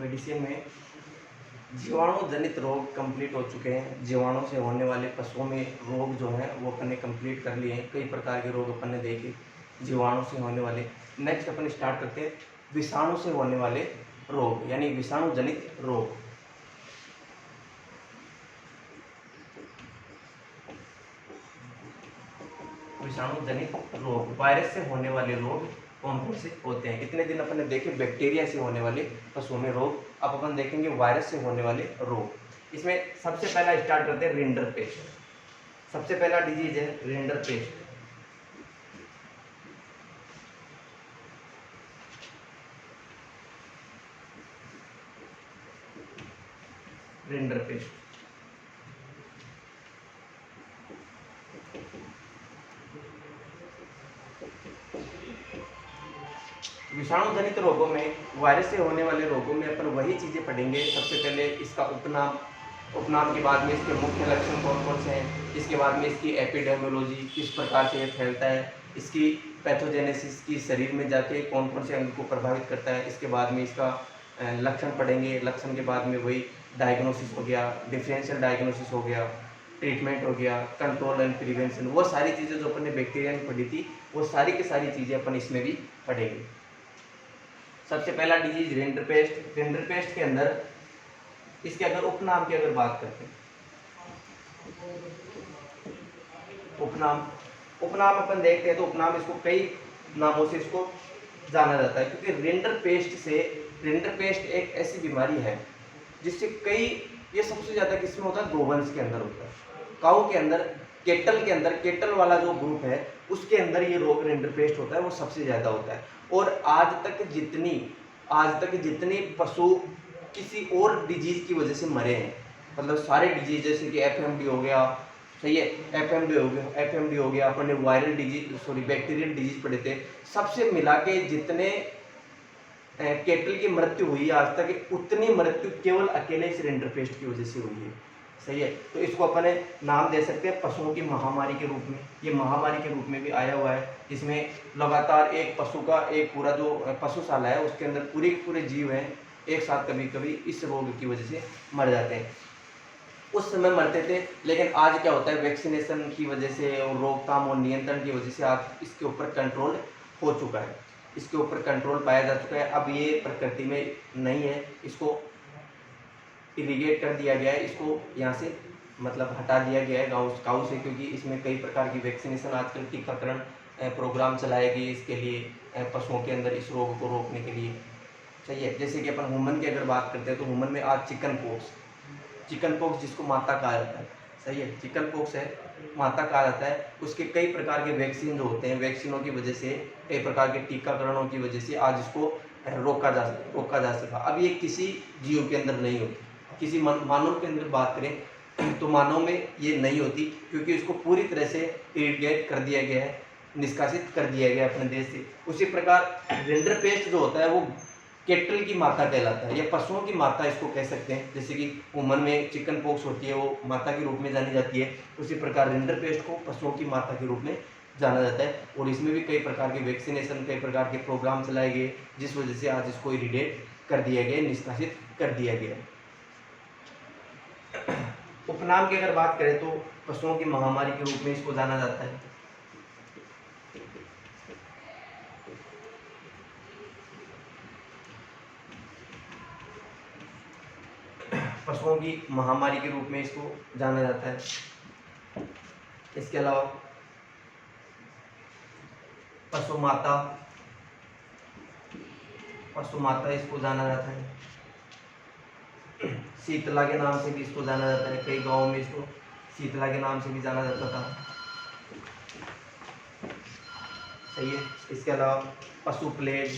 Medicine में जीवाणु जनित रोग कंप्लीट हो चुके हैं। जीवाणु से होने वाले पशुओं में रोग जो हैं वो अपन ने कंप्लीट कर लिए हैं। कई प्रकार के रोग अपन ने देखे जीवाणु से होने वाले। नेक्स्ट अपन स्टार्ट करते हैं विषाणु से होने वाले रोग, यानी विषाणु जनित रोग। विषाणु जनित रोग, वायरस से होने वाले रोग कौन कौन से होते हैं? इतने दिन अपन ने देखे बैक्टीरिया से होने वाले पशुओं में रोग, अब अपन देखेंगे वायरस से होने वाले रोग। इसमें सबसे पहला स्टार्ट करते हैं रिंडर पेस्ट। सबसे पहला डिजीज है रिंडर पेस्ट। रिंडर पेस्ट विषाणु जनित रोगों में, वायरस से होने वाले रोगों में अपन वही चीज़ें पढ़ेंगे। सबसे पहले इसका उपनाम, उपनाम के बाद में इसके मुख्य लक्षण कौन कौन से हैं, इसके बाद में इसकी एपिडेमियोलॉजी, किस प्रकार से ये फैलता है, इसकी पैथोजेनेसिस की शरीर में जाके कौन कौन से अंग को प्रभावित करता है, इसके बाद में इसका लक्षण पढ़ेंगे। लक्षण के बाद में वही डायग्नोसिस हो गया, डिफरेंशियल डायग्नोसिस हो गया, ट्रीटमेंट हो गया, कंट्रोल एंड प्रिवेंशन, वो सारी चीज़ें जो अपन ने बैक्टीरिया में पढ़ी थी वो सारी की सारी चीज़ें अपन इसमें भी पढ़ेंगे। सबसे पहला disease rinder paste. Rinder paste के अंदर इसके अगर उपनाम की अगर बात करते हैं, उपनाम अपन देखते हैं तो उपनाम इसको कई नामों से इसको जाना जाता है, क्योंकि रिंडर पेस्ट एक ऐसी बीमारी है जिससे कई, ये सबसे ज्यादा किसमें होता है? गोवंश के अंदर होता है, काऊ के अंदर, केटल के अंदर, केटल वाला जो ग्रुप है उसके अंदर ये रोग रिंडर पेस्ट होता है, वो सबसे ज्यादा होता है। और आज तक जितनी पशु किसी और डिजीज की वजह से मरे हैं, मतलब सारे डिजीज, जैसे कि एफएमडी हो गया, सही है, एफएमडी हो गया, अपन ने viral disease, sorry bacterial disease पढ़े थे, सबसे मिला के जितने केटल की मृत्यु हुई आज तक, उतनी मृत्यु केवल अकेले इस रिंडर पेस्ट की वजह से हुई है, सही है। तो इसको अपन नाम दे सकते हैं पशुओं की महामारी के रूप में। ये महामारी के रूप में भी आया हुआ है। इसमें लगातार एक पशु का, एक पूरा जो पशुशाला है उसके अंदर पूरे जीव हैं, एक साथ कभी कभी इस रोग की वजह से मर जाते हैं। उस समय मरते थे, लेकिन आज क्या होता है, वैक्सीनेशन की वजह से और रोकथाम और नियंत्रण की वजह से आज इसके ऊपर कंट्रोल हो चुका है, इसके ऊपर कंट्रोल पाया जा चुका है। अब ये प्रकृति में नहीं है, इसको इरीगेट कर दिया गया है, इसको यहाँ से मतलब हटा दिया गया है काऊ से, क्योंकि इसमें कई प्रकार की वैक्सीनेशन, आजकल टीकाकरण प्रोग्राम चलाए गए इसके लिए, पशुओं के अंदर इस रोग को रोकने के लिए, सही है। जैसे कि अपन ह्यूमन की अगर बात करते हैं तो ह्यूमन में आज चिकन पॉक्स जिसको माता कहा जाता है, सही है, चिकन पॉक्स है, माता कहा जाता है, उसके कई प्रकार के वैक्सीन जो होते हैं, वैक्सीनों की वजह से, कई प्रकार के टीकाकरणों की वजह से आज इसको रोका जा सका। अब ये किसी जीव के अंदर नहीं होती, किसी मानव के अंदर बात करें तो मानव में ये नहीं होती, क्योंकि इसको पूरी तरह से इरिगेट कर दिया गया है, निष्कासित कर दिया गया है अपने देश से। उसी प्रकार रिंडर पेस्ट जो होता है वो केटल की माता कहलाता है, या पशुओं की माता इसको कह सकते हैं। जैसे कि ह्यूमन में चिकन पॉक्स होती है, वो माता के रूप में जानी जाती है, उसी प्रकार रिंडर पेस्ट को पशुओं की माता के रूप में जाना जाता है। और इसमें भी कई प्रकार के वैक्सीनेशन, कई प्रकार के प्रोग्राम चलाए गए, जिस वजह से आज इसको इरिगेट कर दिया गया, निष्कासित कर दिया गया। उपनाम की अगर बात करें तो पशुओं की महामारी के रूप में इसको जाना जाता है। पशुओं की महामारी के रूप में इसको जाना जाता है। इसके अलावा पशु माता इसको जाना जाता है। शीतला के नाम से भी इसको जाना जाता है, कई गांवों में इसको शीतला के नाम से भी जाना जाता था, सही है। इसके अलावा पशु प्लेग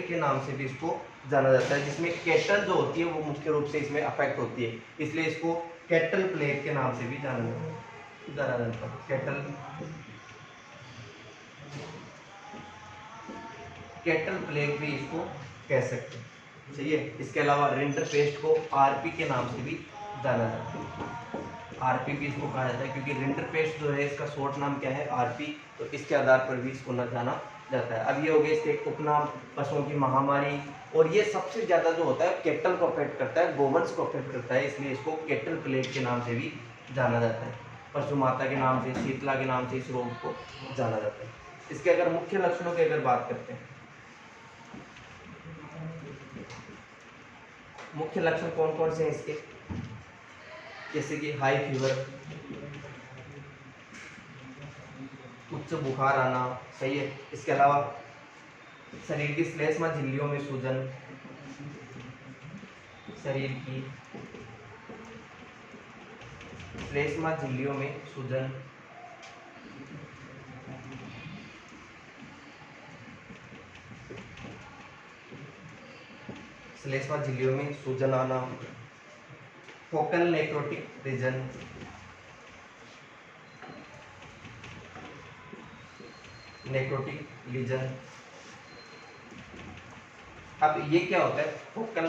के नाम से भी इसको जाना जाता है, जिसमें कैटल जो होती है वो मुख्य रूप से इसमें अफेक्ट होती है, इसलिए इसको कैटल प्लेग के नाम से भी जाना जाता है। कैटल प्लेग भी इसको कह सकते हैं, सही है। इसके अलावा रिंडर पेस्ट को आरपी के नाम से भी जाना जाता है, आरपी भी इसको कहा जाता है, क्योंकि रिंडर पेस्ट जो है इसका शॉर्ट नाम क्या है, आरपी, तो इसके आधार पर भी इसको न जाना जाता है। अब ये हो गया इसके उपनाम, पशुओं की महामारी, और ये सबसे ज़्यादा जो होता है कैटल को अफेक्ट करता है, गोवंश को अफेक्ट करता है, इसलिए इसको कैटल प्लेग के नाम से भी जाना जाता है। पशु माता के नाम से, शीतला के नाम से इस रोग को जाना जाता है। इसके अगर मुख्य लक्षणों की अगर बात करते हैं, मुख्य लक्षण कौन कौन से हैं इसके, जैसे कि हाई फीवर, उच्च बुखार आना, सही है। इसके अलावा शरीर की श्लेष्मा झिल्लियों में सूजन, शरीर की श्लेष्मा झिल्लियों में सूजन, श्लेष्मा झिल्लियों में सूजन आना, focal necrotic region, necrotic lesion. अब ये क्या होता है फोकल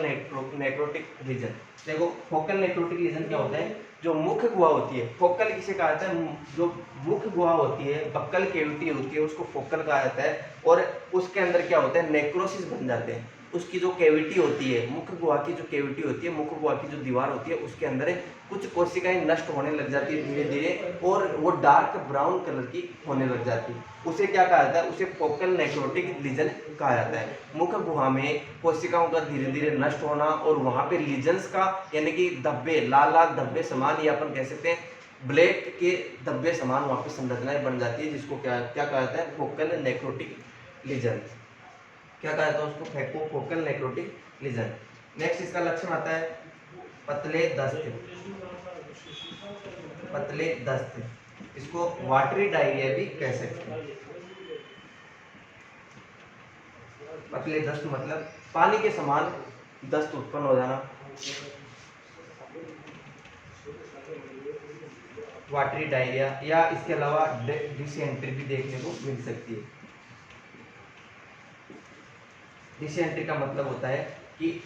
नेक्रोटिक रीजन? देखो फोकल नेक्रोटिक रीजन क्या होता है, जो मुख्य गुहा होती है, फोकल किसे कहा जाता है, जो मुख्य गुहा होती है, बक्कल कैविटी होती है, उसको फोकल कहा जाता है। और उसके अंदर क्या होता है, नेक्रोसिस बन जाते हैं। उसकी जो कैविटी होती है, मुख्य गुहा की जो कैविटी होती है, मुख्य गुहा की जो दीवार होती है, उसके अंदर कुछ कोशिकाएं नष्ट होने लग जाती है धीरे धीरे, और वो डार्क ब्राउन कलर की होने लग जाती है। उसे क्या कहा जाता है, उसे फोकल नेक्रोटिक लीजन कहा जाता है। मुख्य गुहा में कोशिकाओं का धीरे धीरे नष्ट होना, और वहां पे लीजन्स का यानी कि धब्बे, लाल लाल धब्बे समान, या अपन कह सकते हैं ब्लैक के धब्बे समान वहां पे संरचनाएं बन जाती है, जिसको क्या क्या कहा जाता है, फोकल नेक्रोटिक लीजन। क्या कहा जाता है उसको, फोकल नेक्रोटिक लीजन। नेक्स्ट इसका लक्षण आता है पतले दस्त, पतले दस्त, इसको वाटरी डायरिया भी कह सकते हैं। पतले दस्त मतलब पानी के समान दस्त उत्पन्न हो जाना, वाटरी डायरिया, या इसके अलावा डिसेंट्री भी देखने को मिल सकती है। डिसेंट्री का मतलब होता है कि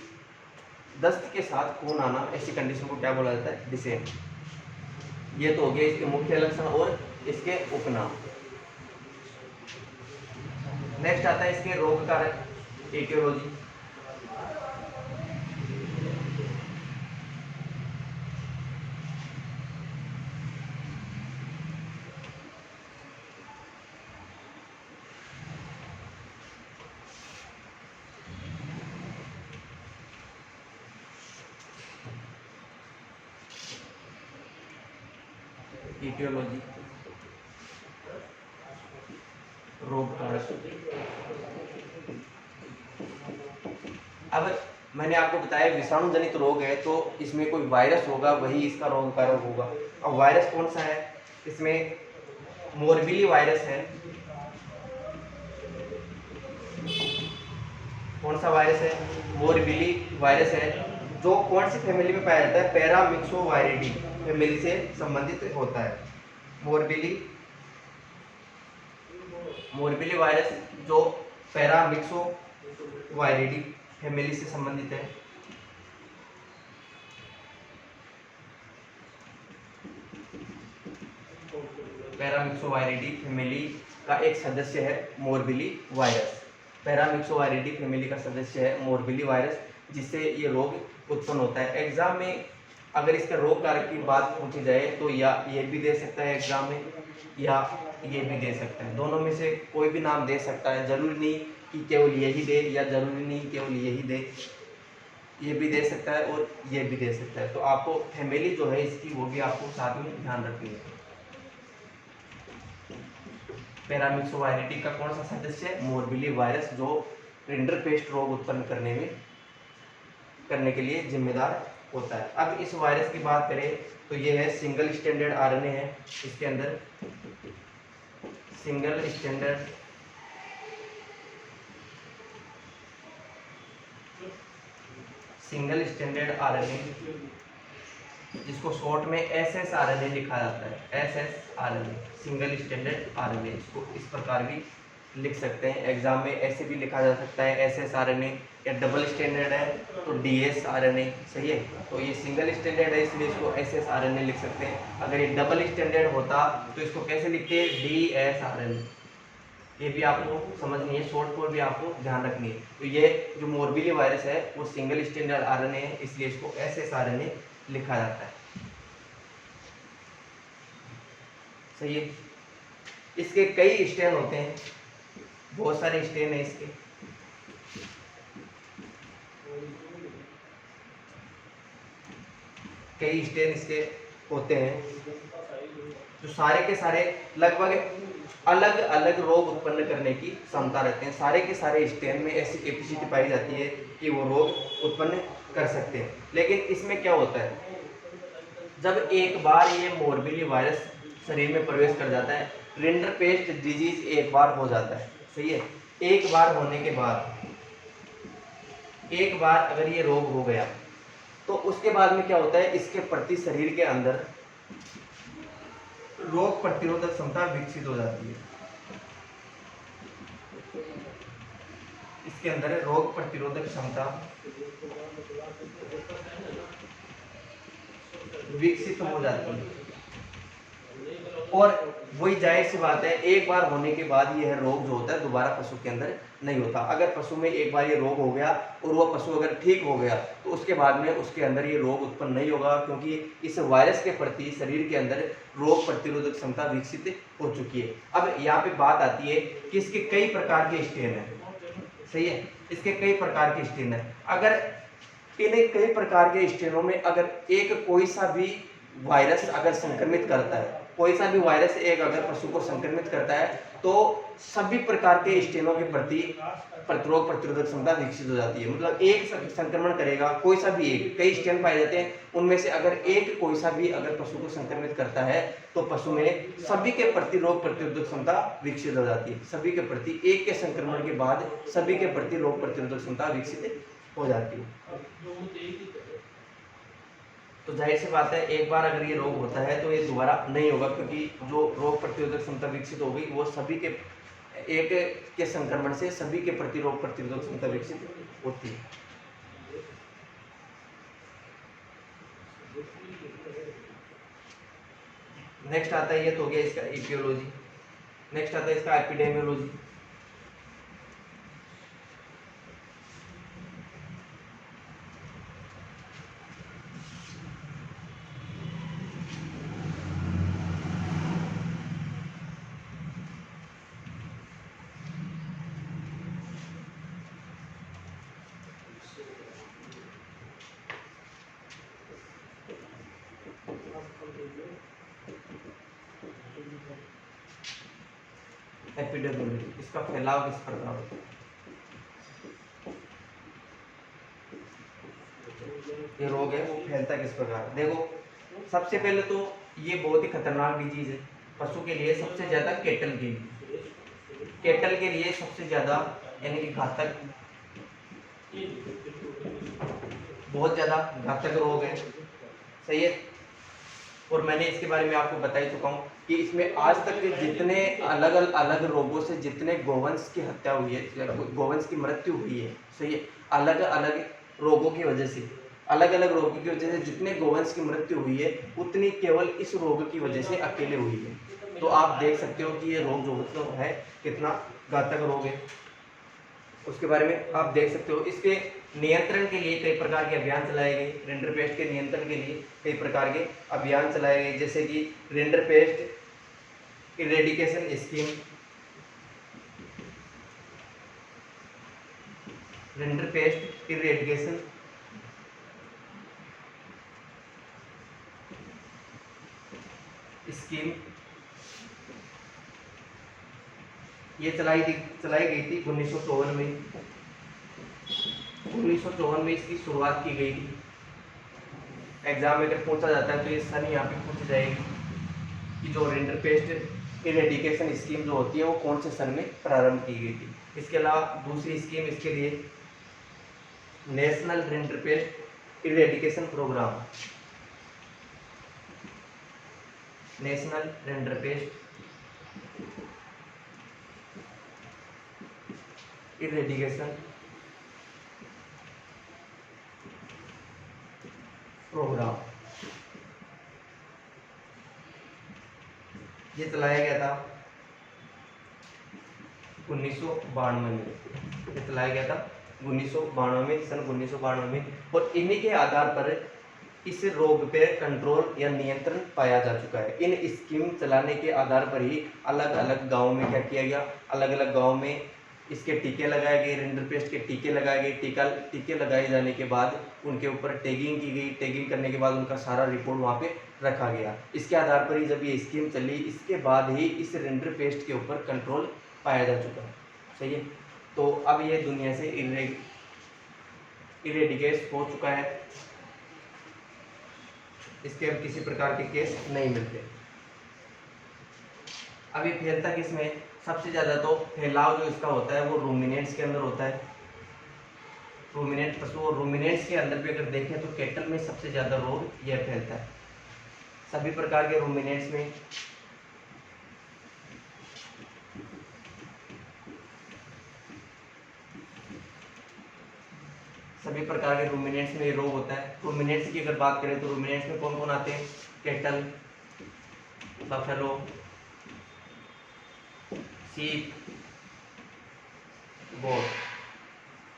दस्त के साथ खून आना, ऐसी कंडीशन को क्या बोला जाता है, डिसेंट्री। ये तो हो गया इसके मुख्य लक्षण और इसके उपनाम। नेक्स्ट आता है इसके रोग कारक, एटियोलॉजी। एटियोलॉजी, रोग कारक। अब मैंने आपको बताया विषाणु जनित रोग है, तो इसमें कोई वायरस होगा, वही इसका रोग कारक होगा। अब वायरस कौन सा है, इसमें मोरबिली वायरस है। कौन सा वायरस है, मोरबिली वायरस है, जो कौन सी फैमिली में पाया जाता है, पैरामिक्सोवायरिडी फैमिली से संबंधित होता है। मोरबिली वायरस जो पैरामिक्सोवायरिडी फैमिली से संबंधित है। पैरामिक्सोवायरिडी फैमिली का एक सदस्य है मोरबिली वायरस। पैरामिक्सोवायरिडी फैमिली का सदस्य है मोरबिली वायरस, जिससे ये रोग उत्पन्न होता है। एग्जाम में अगर इसका रोग कारक की बात पूछी जाए तो या ये भी दे सकता है एग्जाम में, या ये भी दे सकता है। दोनों में से कोई भी नाम दे सकता है, जरूरी नहीं कि केवल यही दे, या जरूरी नहीं केवल यही दे, ये भी दे सकता है और ये भी दे सकता है। तो आपको फैमिली जो है इसकी वो भी आपको साथ में ध्यान रखनी है। पैरामिक्सोवायरिडी का कौन सा सदस्य है, मोरबिली वायरस, जो रिंडरपेस्ट रोग उत्पन्न करने के लिए जिम्मेदार होता है। अब इस वायरस की बात करें तो ये है सिंगल स्टैंडर्ड आरएनए है, इसके अंदर सिंगल स्टैंडर्ड आरएनए, जिसको शॉर्ट में SSRNA लिखा जाता है। SSRNA सिंगल स्टैंडर्ड आरएनए, इसको इस प्रकार भी लिख सकते हैं। एग्जाम में ऐसे भी लिखा जा सकता है SSRNA, या डबल स्टैंडर्ड है तो DSRNA, सही है। तो ये सिंगल स्टैंडर्ड है इसलिए इसको SSRNA लिख सकते हैं। अगर ये डबल स्टैंडर्ड होता तो इसको कैसे लिखते हैं, DSRNA। ये भी आपको समझनी है, शॉर्ट फॉर्म भी आपको ध्यान रखनी है। तो ये जो मोरबीली वायरस है वो सिंगल स्ट्रैंडेड आरएनए है, इसलिए इसको एसएसआरएनए लिखा जाता है। सही है। इसके कई स्ट्रेन होते हैं, बहुत सारे स्ट्रेन है इसके। कई स्ट्रेन इसके होते हैं, जो सारे के सारे लगभग अलग अलग रोग उत्पन्न करने की क्षमता रखते हैं। सारे के सारे स्ट्रेन में ऐसी कैपेसिटी पाई जाती है कि वो रोग उत्पन्न कर सकते हैं। लेकिन इसमें क्या होता है, जब एक बार ये मोरबीली वायरस शरीर में प्रवेश कर जाता है, रिंडरपेस्ट डिजीज एक बार हो जाता है। सही है। एक बार होने के बाद, एक बार अगर ये रोग हो गया तो उसके बाद में क्या होता है, इसके प्रति शरीर के अंदर रोग प्रतिरोधक क्षमता विकसित हो जाती है। इसके अंदर रोग प्रतिरोधक क्षमता विकसित हो जाती है। और वही जाहिर सी बात है, एक बार होने के बाद यह रोग जो होता है दोबारा पशु के अंदर नहीं होता। अगर पशु में एक बार ये रोग हो गया और वह पशु अगर ठीक हो गया तो उसके बाद में उसके अंदर ये रोग उत्पन्न नहीं होगा, क्योंकि इस वायरस के प्रति शरीर के अंदर रोग प्रतिरोधक क्षमता विकसित हो चुकी है। अब यहाँ पे बात आती है कि इसके कई प्रकार के स्ट्रेन है। सही है। इसके कई प्रकार के स्ट्रेन है। अगर इन कई प्रकार के स्ट्रेनों में अगर एक कोई सा भी वायरस अगर संक्रमित करता है, कोई सा भी वायरस एक अगर पशु को संक्रमित करता है, तो सभी प्रकार के स्ट्रेनों के प्रति प्रतिरोग प्रतिरोधक क्षमता विकसित हो जाती है। मतलब एक संक्रमण करेगा कोई सा भी, एक कई स्ट्रेन पाए जाते हैं, उनमें से अगर एक कोई सा भी अगर पशु को संक्रमित करता है तो पशु में सभी के प्रति रोग प्रतिरोधक क्षमता विकसित हो जाती है। सभी के प्रति, एक के संक्रमण के बाद सभी के प्रति रोग प्रतिरोधक क्षमता विकसित हो जाती है। तो जाहिर सी बात है, एक बार अगर ये रोग होता है तो ये दोबारा नहीं होगा, क्योंकि जो रोग प्रतिरोधक क्षमता विकसित हो गई वो सभी के, एक के संक्रमण से सभी के प्रति रोग प्रतिरोधक क्षमता विकसित होती है। नेक्स्ट आता है, ये तो हो गया इसका इटियोलॉजी। नेक्स्ट आता है इसका एपिडेमियोलॉजी। एपिडेमियोलॉजी, इसका फैलाव किस प्रकार होता है। ये रोग है वो फैलता किस प्रकार। देखो, सबसे पहले तो ये बहुत ही खतरनाक डिजीज है पशु के लिए, सबसे ज्यादा केटल के लिए, केटल के लिए सबसे ज्यादा यानी कि घातक, बहुत ज्यादा घातक रोग है। सही है। और मैंने इसके बारे में आपको बता ही चुका हूँ कि इसमें आज तक जितने अलग अलग रोगों से जितने गोवंश की हत्या हुई है, गोवंश की मृत्यु हुई है, सही है, अलग अलग रोगों की वजह से, अलग अलग रोगों की वजह से जितने गोवंश की मृत्यु हुई है उतनी केवल इस रोग की वजह से अकेले हुई है। तो आप देख सकते हो कि ये रोग जो मतलब है कितना घातक रोग है, उसके बारे में आप देख सकते हो। इसके नियंत्रण के लिए कई प्रकार के अभियान चलाए गए, रिंडरपेस्ट के नियंत्रण के लिए कई प्रकार के अभियान चलाए गए, जैसे कि rinderpest eradication scheme, rinderpest eradication scheme, ये चलाई गई थी 1954 में। 1954 में इसकी शुरुआत की गई थी। एग्जाम में अगर पूछा जाता है तो ये सन यहाँ पे पूछ जाएगी कि जो रिंडरपेस्ट इरेडिकेशन स्कीम जो होती है वो कौन से सन में प्रारंभ की गई थी। इसके अलावा दूसरी स्कीम इसके लिए national rinderpest eradication programme, national rinderpest eradication programme, ये चलाया गया था 1992 में चलाया गया था, 1992 में, सन 1992 में। और इन्हीं के आधार पर इस रोग पे कंट्रोल या नियंत्रण पाया जा चुका है। इन स्कीम चलाने के आधार पर ही अलग अलग गाँव में क्या किया गया, अलग अलग गाँव में इसके टीके लगाए गए, रिंडरपेस्ट के टीके लगाए गए। टीके लगाए जाने के बाद उनके ऊपर टैगिंग की गई। टैगिंग करने के बाद उनका सारा रिपोर्ट वहाँ पे रखा गया। इसके आधार पर ही जब ये स्कीम चली, इसके बाद ही इस रिंडरपेस्ट के ऊपर कंट्रोल पाया जा चुका है। सही है। तो अब ये दुनिया से इरेडिकेट हो चुका है, इसके अब किसी प्रकार के केस नहीं मिलते। अब ये फैलता किसमें, सबसे ज़्यादा तो फैलाव जो इसका होता है वो रूमिनेंट्स के अंदर होता है। रूमिनेंट पशु, और रूमिनेंट्स के अंदर भी अगर देखें तो कैटल में सबसे ज़्यादा रोग यह फैलता है। सभी प्रकार के रूमिनेंट्स में ये रोग होता है। रूमिनेंट्स की अगर बात करें तो रूमिनेंट्स में कौन कौन आते हैं, कैटल, बफेलो, शीप, गोट,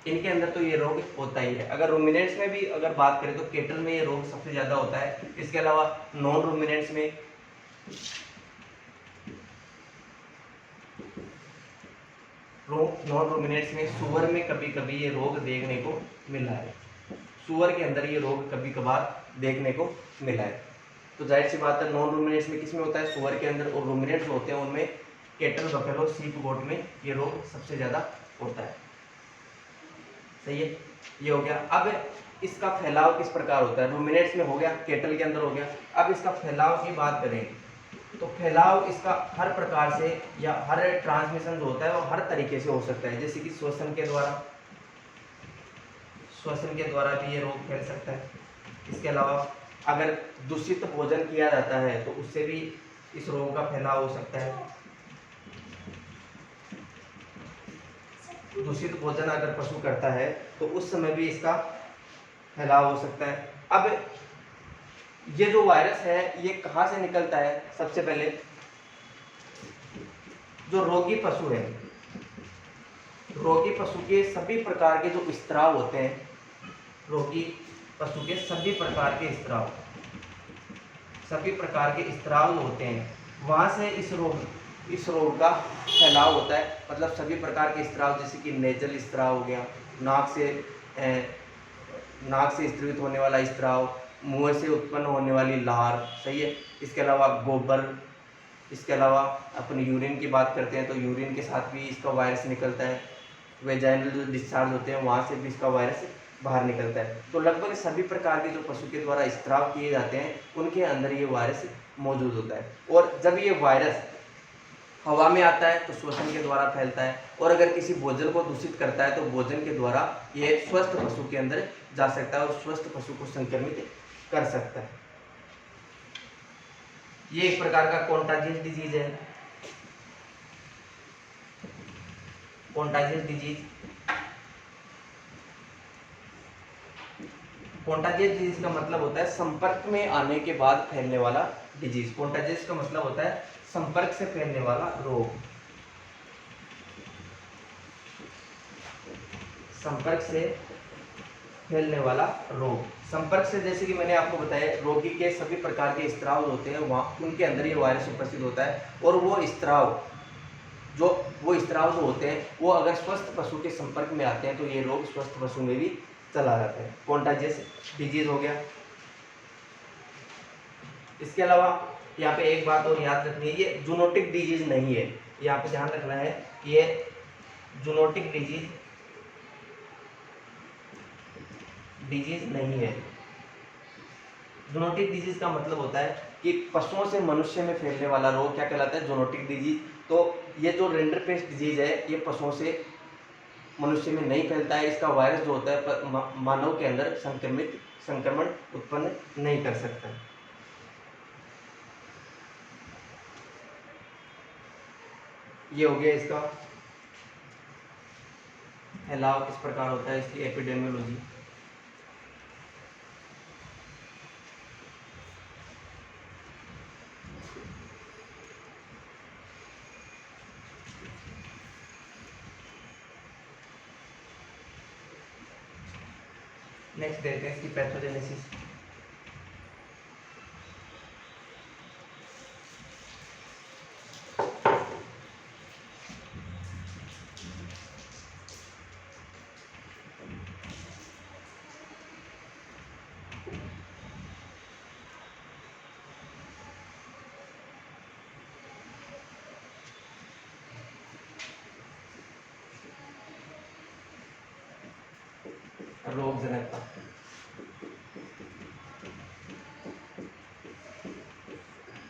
इनके अंदर तो ये रोग होता ही है। अगर रूमिनेंट्स में भी अगर बात करें तो कैटल में ये रोग सबसे ज्यादा होता है। इसके अलावा नॉन रूमिनेंट्स में सुअर में कभी कभी ये रोग देखने को मिला है। सुअर के अंदर ये रोग कभी कभार देखने को मिला है। तो जाहिर सी बात है नॉन रूमिनेंट्स में किसमें होता है, सुअर के अंदर। और रूमिनेंट्स होते हैं उनमें कैटल, बफेलो, शीप, गोट में ये रोग सबसे ज्यादा होता है। सही है, ये हो गया। अब इसका फैलाव किस प्रकार होता है, रूमिनेंट्स में हो गया, कैटल के अंदर हो गया। अब इसका फैलाव की बात करें तो फैलाव इसका हर प्रकार से या हर ट्रांसमिशन जो होता है वो हर तरीके से हो सकता है। जैसे कि श्वसन के द्वारा भी ये रोग फैल सकता है। इसके अलावा अगर दूषित भोजन किया जाता है तो उससे भी इस रोग का फैलाव हो सकता है। दूषित भोजन अगर पशु करता है तो उस समय भी इसका फैलाव हो सकता है। अब ये जो वायरस है ये कहाँ से निकलता है, सबसे पहले जो रोगी पशु है, रोगी पशु के सभी प्रकार के जो स्त्राव होते हैं, रोगी पशु के सभी प्रकार के स्त्राव होते हैं, वहां से इस रोग का फैलाव होता है। मतलब सभी प्रकार के स्त्राव, जैसे कि नेजल स्त्राव हो गया, नाक से स्रावित होने वाला स्त्राव, मुंह से उत्पन्न होने वाली लार। सही है। इसके अलावा गोबर, इसके अलावा अपन यूरिन की बात करते हैं तो यूरिन के साथ भी इसका वायरस निकलता है। वेजाइनल जो डिस्चार्ज होते हैं वहाँ से भी इसका वायरस बाहर निकलता है। तो लगभग सभी प्रकार के जो पशु के द्वारा स्त्राव किए जाते हैं उनके अंदर ये वायरस मौजूद होता है। और जब ये वायरस हवा में आता है तो श्वसन के द्वारा फैलता है, और अगर किसी भोजन को दूषित करता है तो भोजन के द्वारा ये स्वस्थ पशु के अंदर जा सकता है और स्वस्थ पशु को संक्रमित कर सकता है। ये एक प्रकार का कॉन्टाजियस डिजीज है। कॉन्टाजियस डिजीज का मतलब होता है संपर्क में आने के बाद फैलने वाला डिजीज। कॉन्टाजियस का मतलब होता है संपर्क से फैलने वाला रोग। संपर्क से फैलने वाला रोग। संपर्क से, जैसे कि मैंने आपको बताया, रोगी के सभी प्रकार के स्त्राव होते हैं वहाँ उनके अंदर ये वायरस उपस्थित होता है। और वो स्त्राव जो होते हैं वो अगर स्वस्थ पशु के संपर्क में आते हैं तो ये रोग स्वस्थ पशु में भी चला जाता है। कॉन्टाजियस डिजीज हो गया। इसके अलावा यहाँ पे एक बात और याद रखनी है, ये जूनोटिक डिजीज नहीं है। यहाँ पे ध्यान रखना है, ये जूनोटिक डिजीज नहीं है। जूनोटिक डिजीज का मतलब होता है कि पशुओं से मनुष्य में फैलने वाला रोग क्या कहलाता है, जूनोटिक डिजीज। तो ये जो रिंडरपेस्ट डिजीज है ये पशुओं से मनुष्य में नहीं फैलता है। इसका वायरस जो होता है मानव के अंदर संक्रमण उत्पन्न नहीं कर सकता। ये हो गया इसका फैलाव किस प्रकार होता है, इसकी एपिडेमियोलॉजी। नेक्स्ट देखते हैं इसकी पैथोजेनेसिस। रोगजनकता।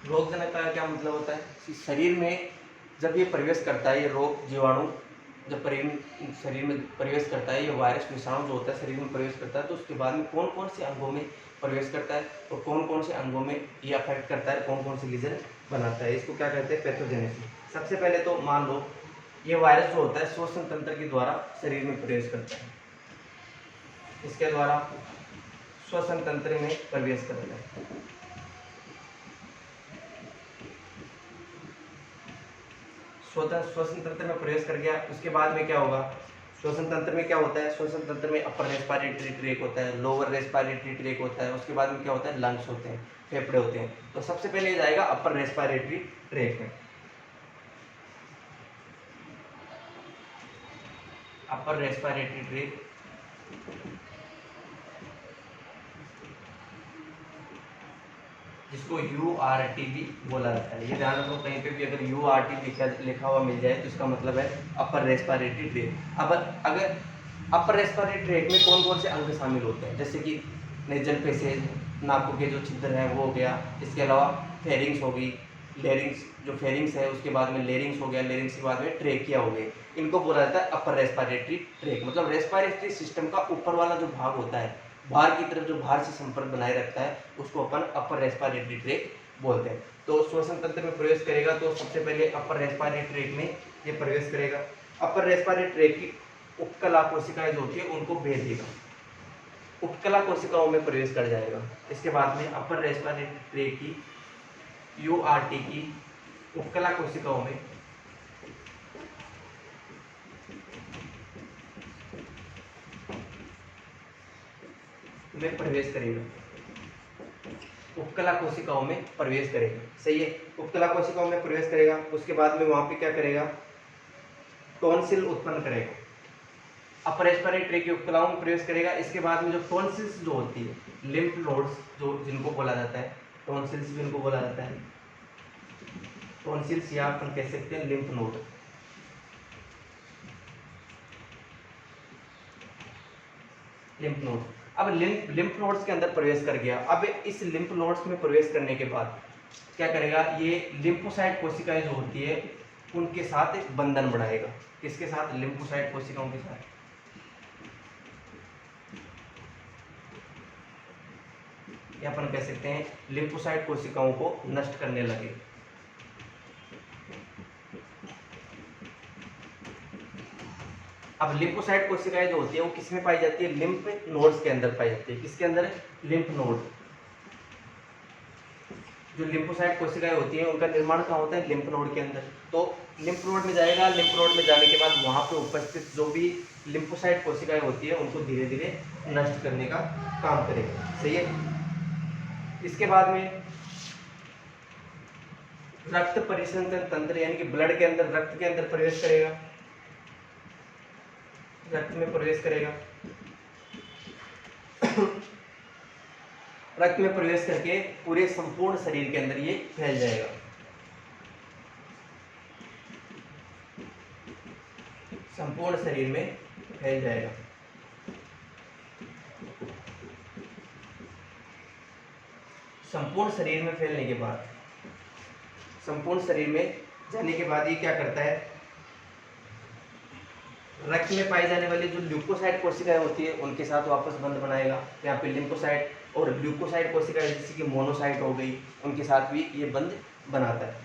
रोगजनकता का क्या मतलब होता है कि शरीर में जब ये प्रवेश करता है, ये रोग जीवाणु जब शरीर में प्रवेश करता है, ये वायरस विषाणु जो होता है शरीर में प्रवेश करता है, तो उसके बाद में कौन कौन से अंगों में प्रवेश करता है और कौन कौन से अंगों में ये अफेक्ट करता है, कौन कौन से लीजन बनाता है, इसको क्या कहते हैं, पैथोजेनेसिस। सबसे पहले तो मान लो ये वायरस जो होता है श्वसन तंत्र के द्वारा शरीर में प्रवेश करता है, इसके द्वारा श्वसन तंत्र में प्रवेश करता है। श्वसन तंत्र में प्रवेश कर गया, उसके बाद में क्या होगा, श्वसन तंत्र में क्या होता है, श्वसन तंत्र में अपर रेस्पिरेटरी ट्रैक होता है, लोअर रेस्पिरेटरी ट्रैक होता है, उसके बाद में क्या होता है, लंग्स होते हैं, फेफड़े होते हैं। तो सबसे पहले ये जाएगा अपर रेस्पिरेटरी ट्रैक में। अपर रेस्पिरेटरी ट्रैक जिसको URT भी बोला जाता है। ये ध्यान रखो, कहीं पे भी अगर URT लिखा हुआ मिल जाए तो इसका मतलब है अपर रेस्पिरेटरी ट्रैक। अब अगर अपर रेस्पिरेटरी ट्रैक में कौन कौन से अंग शामिल होते हैं, जैसे कि नेजल पैसेज, नाकों के जो छिद्र हैं वो हो गया, इसके अलावा फेरिंग्स होगी, लेरिंग्स जो फेरिंग्स है, उसके बाद में लेरिंग्स हो गया, लेरिंग्स के बाद में ट्रेकिया हो गए, इनको बोला जाता है अपर रेस्पिरेटरी ट्रैक। मतलब रेस्पिरेटरी सिस्टम का ऊपर वाला जो भाग होता है, बाहर की तरफ जो बाहर से संपर्क बनाए रखता है, उसको अपन अपर रेस्पिरेटरी ट्रैक बोलते हैं। तो श्वसन तंत्र में प्रवेश करेगा तो सबसे पहले अपर रेस्पिरेटरी ट्रैक में ये प्रवेश करेगा। अपर रेस्पिरेटरी ट्रैक की उपकला कोशिकाएं जो होती है उनको भेज देगा, उपकला कोशिकाओं में प्रवेश कर जाएगा। इसके बाद में अपर रेस्पिरेटरी ट्रैक की URT की उपकला कोशिकाओं में प्रवेश करेगा, उपकला कोशिकाओं में प्रवेश करेगा। सही है, उपकला कोशिकाओं में प्रवेश करेगा, उसके बाद में वहां पे क्या करेगा, टॉन्सिल उत्पन्न करेगा। अपर रेस्पिरेटरी ट्रैक की उपकलाओं में प्रवेश करेगा। इसके बाद में जो टॉन्सिल्स जो होती है, लिम्फ नोड्स जो जिनको बोला जाता है, टॉन्सिल्स भी इनको बोला जाता है, टॉन्सिल्स या अपन कह सकते हैं लिम्फ नोड। लिम्फ नोड, अब लिम्फ नोड्स के अंदर प्रवेश कर गया। अब इस लिम्फ नोड्स में प्रवेश करने के बाद क्या करेगा, ये लिम्फोसाइट कोशिकाएं जो होती है उनके साथ एक बंधन बढ़ाएगा। किसके साथ, लिम्फोसाइट कोशिकाओं के साथ। या अपन कह सकते हैं लिम्फोसाइट कोशिकाओं को नष्ट करने लगे। अब लिम्फोसाइट कोशिकाएं जो होती है वो किसमें पाई जाती है, लिम्फ नोड्स के अंदर पाई जाती है। किसके अंदर, लिम्फ नोड। जो लिम्फोसाइट कोशिकाएं होती हैं उनका निर्माण कहाँ होता है, लिम्फ नोड के अंदर। तो लिम्फ नोड में जाएगा, लिम्फ नोड में जाने के बाद वहां पे उपस्थित जो भी लिम्फोसाइट कोशिकाएं होती है उनको धीरे धीरे नष्ट करने का काम करेगा। सही है। इसके बाद में रक्त परिसंचरण तंत्र यानी कि ब्लड के अंदर, रक्त के अंदर प्रवेश करेगा, रक्त में प्रवेश करेगा। रक्त में प्रवेश करके पूरे संपूर्ण शरीर के अंदर ये फैल जाएगा। संपूर्ण शरीर में फैल जाएगा। संपूर्ण शरीर में फैलने के बाद, संपूर्ण शरीर में जाने के बाद ये क्या करता है, रक्त में पाई जाने वाली जो ल्यूकोसाइट कोशिकाएं होती है उनके साथ वापस बंध बनाएगा। यहाँ पे लिम्फोसाइट और ल्यूकोसाइट कोशिकाएं जैसे कि मोनोसाइट हो गई, उनके साथ भी ये बंध बनाता है।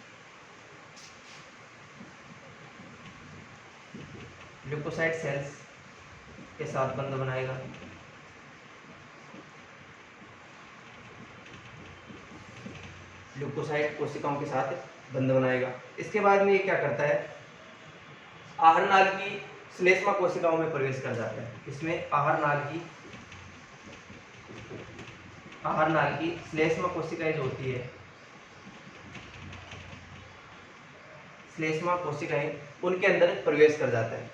ल्यूकोसाइट सेल्स के साथ बंध बनाएगा। ल्यूकोसाइट कोशिकाओं के साथ बंध बनाएगा। इसके बाद में ये क्या करता है, आहार नाल की श्लेष्मा कोशिकाओं में प्रवेश कर जाता है। इसमें आहार नाल की आहार नाल की श्लेष्मा कोशिकाएं जो होती है, श्लेष्मा कोशिकाएं उनके अंदर प्रवेश कर जाता है।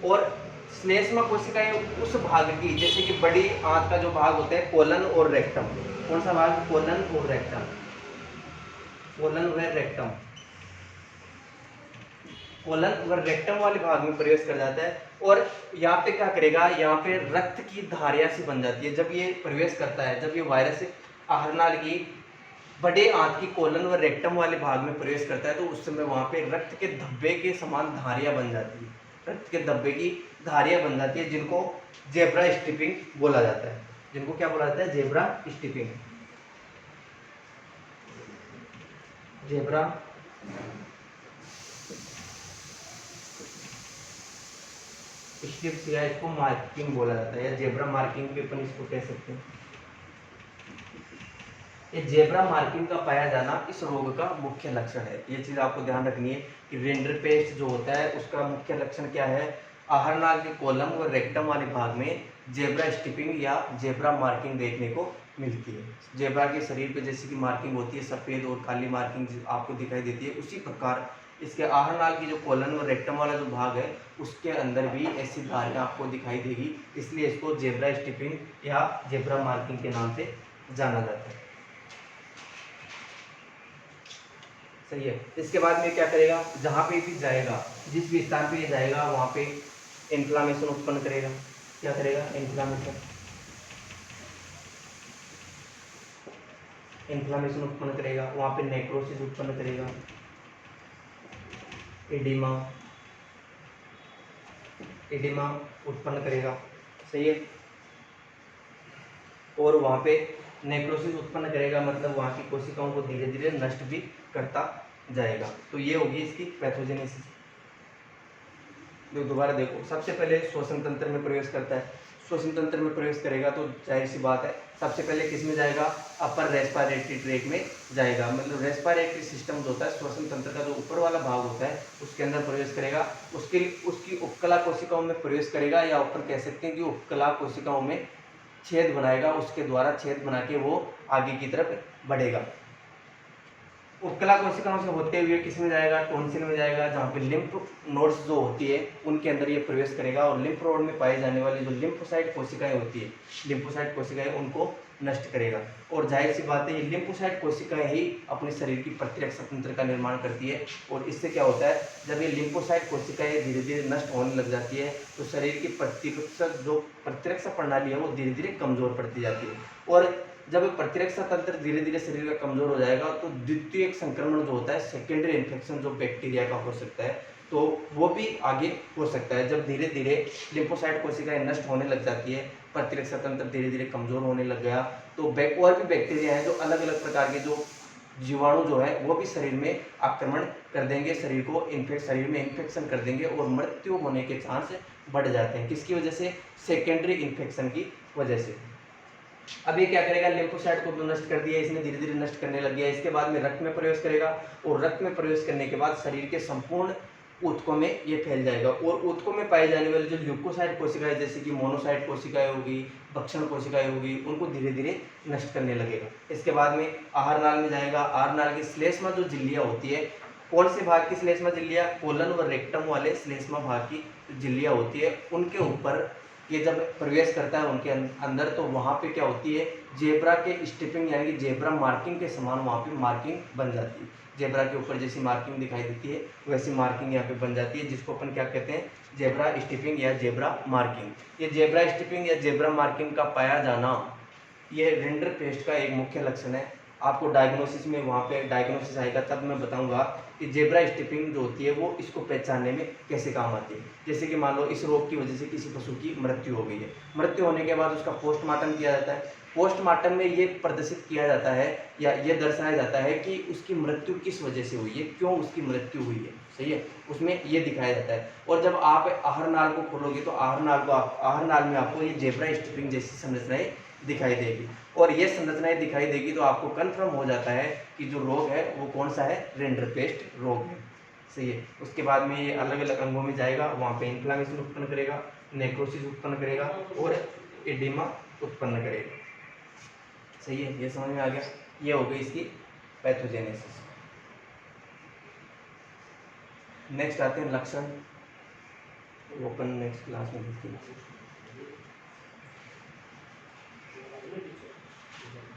और श्लेष्मा कोशिकाएं उस भाग की, जैसे कि बड़ी आंत का जो भाग होता है कोलन और रेक्टम, कौन सा भाग, कोलन और रेक्टम, कोलन व रेक्टम, कोलन व रेक्टम वाले भाग में प्रवेश कर जाता है। और यहाँ पे क्या करेगा, यहाँ पे रक्त की धारियां सी बन जाती है। जब ये प्रवेश करता है, जब ये वायरस आहार नाल की बड़े आंत की कोलन व रेक्टम वाले भाग में प्रवेश करता है, तो उस समय वहां पे रक्त के धब्बे के समान धारियां बन जाती है, रक्त के धब्बे की धारियां बन जाती है, जिनको जेब्रा स्ट्रिपिंग बोला जाता है। जिनको क्या बोला जाता है, जेब्रा स्ट्रिपिंग, जेब्रा स्ट्रिप्स या इसको मार्किंग बोला जाता है, या जेब्रा मार्किंग भी अपन इसको कह सकते हैं। ये जेब्रा मार्किंग का पाया जाना इस रोग का मुख्य लक्षण है। ये चीज आपको ध्यान रखनी है कि रिंडरपेस्ट जो होता है उसका मुख्य लक्षण क्या है, आहार नाल के कोलम और रेक्टम वाले भाग में जेब्रा स्ट्रिपिंग या जेब्रा मार्किंग देखने को मिलती है। जेब्रा के शरीर पे जैसे कि मार्किंग होती है, सफेद और काली मार्किंग आपको दिखाई देती है, उसी प्रकार इसके आहार नाल की जो कोलन और रेक्टम वाला जो भाग है उसके अंदर भी ऐसी धारियां आपको दिखाई देगी, इसलिए इसको जेब्रा स्ट्रिपिंग या जेब्रा मार्किंग के नाम से जाना जाता है। सही है। इसके बाद में क्या करेगा, जहां पे भी जाएगा, जिस भी स्थान पे ये जाएगा वहां पे इन्फ्लामेशन उत्पन्न करेगा। क्या करेगा, इन्फ्लामेशन, इन्फ्लामेशन उत्पन्न करेगा, वहां पे नेक्रोसिस उत्पन्न करेगा, एडिमा, एडिमा उत्पन्न करेगा। सही है। और वहां पे नेक्रोसिस उत्पन्न करेगा, मतलब वहां की कोशिकाओं को धीरे धीरे नष्ट भी करता जाएगा। तो ये होगी इसकी पैथोजेनेसिस। दोबारा देखो, सबसे पहले श्वसन तंत्र में प्रवेश करता है। श्वसन तंत्र में प्रवेश करेगा तो जाहिर सी बात है, सबसे पहले किस में जाएगा, अपर रेस्पिरेटरी ट्रैक में जाएगा। मतलब रेस्पिरेटरी सिस्टम जो होता है, श्वसन तंत्र का जो ऊपर वाला भाग होता है उसके अंदर प्रवेश करेगा। उसकी उपकला कोशिकाओं में प्रवेश करेगा, या ऊपर कह सकते हैं कि उपकला कोशिकाओं में छेद बनाएगा, उसके द्वारा छेद बना के वो आगे की तरफ बढ़ेगा। उपकला कोशिकाओं से होते हुए किस में जाएगा, टॉन्सिल में जाएगा, जहाँ पे लिम्फ नोड्स जो होती है उनके अंदर ये प्रवेश करेगा। और लिम्फ नोड में पाई जाने वाली जो लिम्फोसाइट कोशिकाएं होती है, लिम्फोसाइट कोशिकाएं, उनको नष्ट करेगा। और जाहिर सी बात है, ये लिम्फोसाइट कोशिकाएं ही अपने शरीर की प्रतिरक्षा तंत्र का निर्माण करती है। और इससे क्या होता है, जब ये लिम्फोसाइट कोशिकाएं धीरे धीरे नष्ट होने लग जाती है तो शरीर की प्रतिरक्षा प्रणाली है वो धीरे धीरे कमजोर पड़ती जाती है। और जब प्रतिरक्षा तंत्र धीरे धीरे शरीर का कमजोर हो जाएगा तो द्वितीय संक्रमण जो होता है, सेकेंडरी इन्फेक्शन जो बैक्टीरिया का हो सकता है, तो वो भी आगे हो सकता है। जब धीरे धीरे लिम्फोसाइट कोशिकाएं नष्ट होने लग जाती है, प्रतिरक्षा तंत्र धीरे धीरे कमजोर होने लग गया, तो और भी बैक्टीरिया हैं जो अलग अलग प्रकार के जो जीवाणु जो है वो भी शरीर में आक्रमण कर देंगे, शरीर में इन्फेक्शन कर देंगे और मृत्यु होने के चांस बढ़ जाते हैं। किसकी वजह से, सेकेंडरी इन्फेक्शन की वजह से। अब ये क्या करेगा, लिम्फोसाइट को तो नष्ट कर दिया इसने, धीरे धीरे नष्ट करने लग गया। इसके बाद में रक्त में प्रवेश करेगा, और रक्त में प्रवेश करने के बाद शरीर के संपूर्ण ऊतकों में ये फैल जाएगा। और ऊतकों में पाई जाने वाली जो ल्यूकोसाइट कोशिकाएं, जैसे कि मोनोसाइट कोशिकाएं होगी, भक्षण कोशिकाएं होगी, उनको धीरे धीरे नष्ट करने लगेगा। इसके बाद में आहार नाल में जाएगा। आहार नाल की श्लेष्मा जो झिल्लियां होती है, कौन से भाग की श्लेष्मा झिल्लियां, कोलन व रेक्टम वाले श्लेष्मा भाग की झिल्लियां होती है, उनके ऊपर ये जब प्रवेश करता है उनके अंदर, तो वहाँ पे क्या होती है, जेब्रा के स्ट्रिपिंग यानी कि जेब्रा मार्किंग के समान वहाँ पे मार्किंग बन जाती है। जेब्रा के ऊपर जैसी मार्किंग दिखाई देती है वैसी मार्किंग यहाँ पे बन जाती है, जिसको अपन क्या कहते हैं, जेब्रा स्ट्रिपिंग या जेब्रा मार्किंग। ये जेब्रा स्ट्रिपिंग या जेब्रा मार्किंग का पाया जाना ये रिंडरपेस्ट का एक मुख्य लक्षण है। आपको डायग्नोसिस में वहाँ पे डायग्नोसिस आएगा तब मैं बताऊंगा कि जेब्रा स्ट्रिपिंग जो होती है वो इसको पहचानने में कैसे काम आती है। जैसे कि मान लो इस रोग की वजह से किसी पशु की मृत्यु हो गई है, मृत्यु होने के बाद उसका पोस्टमार्टम किया जाता है। पोस्टमार्टम में ये प्रदर्शित किया जाता है या ये दर्शाया जाता है कि उसकी मृत्यु किस वजह से हुई है, क्यों उसकी मृत्यु हुई है। सही है, उसमें ये दिखाया जाता है। और जब आप आहार नाल को खोलोगे तो आहार नाल में आपको ये जेब्रा स्ट्रिपिंग जैसी संरचनाएं दिखाई देगी। और ये संरचनाएं दिखाई देगी तो आपको कंफर्म हो जाता है कि जो रोग है वो कौन सा है, रिंडरपेस्ट रोग है। सही है। उसके बाद में ये अलग अलग अंगों में जाएगा, वहाँ पे इन्फ्लामेशन उत्पन्न करेगा, नेक्रोसिस उत्पन्न करेगा और एडिमा उत्पन्न करेगा। सही है, ये समझ में आ गया। ये हो गई इसकी पैथोजेनेसिस। नेक्स्ट आते हैं लक्षण, वो अपन नेक्स्ट क्लास में देखेंगे।